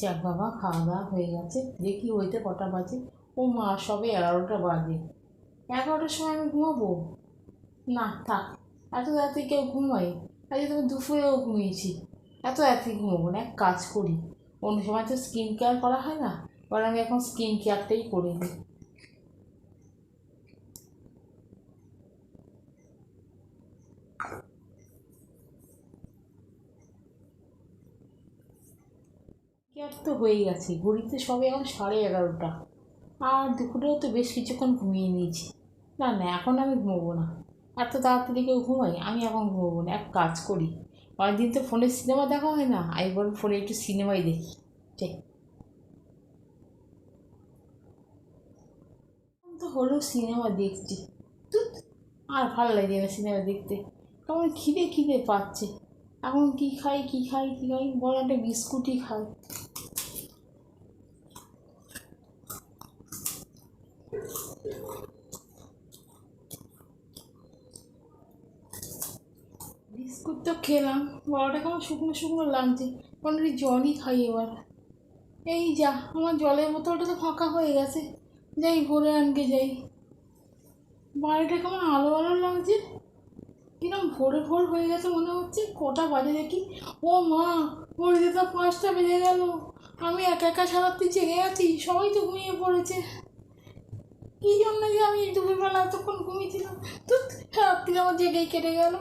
যাক বাবা, খাওয়া দাওয়া হয়ে গেছে। দেখি হইতে কটা বাজে। ও মা, সবে 11টা বাজে। 11টার সময় আমি ঘুমাবো? না থাক, এত রাতে কেউ ঘুমায়? আজকে তুমি দুপুরেও ঘুমিয়েছি। এত রাতে ঘুমাবো না, এক কাজ করি। অন্য সময় তো স্কিন কেয়ার করা হয় না, এবার আমি এখন স্কিন কেয়ারটাই করে নিই। কেয়ার তো হয়ে গেছে, ঘড়িতে সবে এখন 11:30। আর দুপুরেও তো বেশ কিছুক্ষণ ঘুমিয়ে নিয়েছি। না না, এখন আমি ঘুমোবো না। এত তাড়াতাড়ি কেউ ঘুমাই? আমি এখন ঘুমোবো না, এক কাজ করি। অনেকদিন তো ফোনে সিনেমা দেখা হয় না, আমি বরং ফোনে একটু সিনেমাই দেখি। ঠিক তো হলো, সিনেমা দেখছি। ধুৎ, আর ভালো লাগে না সিনেমা দেখতে। কেমন খিদে খিদে পাচ্ছে। এখন কী খাই কী খাই কী খাই, বড় একটা বিস্কুটই খাই। বিস্কুট তো খেলাম, বড়টা কেমন শুকনো শুকনো লাগছে। কোনো জলই খাই এবার। এই যা, আমার জলের বোতলটা তো ফাঁকা হয়ে গেছে। যাই ভরে আনতে যাই। বাড়িটা কেমন আলো আলো লাগছে। কিরম ভোর ভোর হয়ে গেছে মনে হচ্ছে। কটা বাজে দেখি। ও মা, ঘড়িতে তো 5টা বেজে গেল। আমি একা একা সারাত্রি জেগে আছি, সবাই তো ঘুমিয়ে পড়েছে। কী জন্য যে আমি দুপুরবেলা এতক্ষণ ঘুমিয়েছিলাম। তো রাত্রি আমার জেগেই কেটে গেল।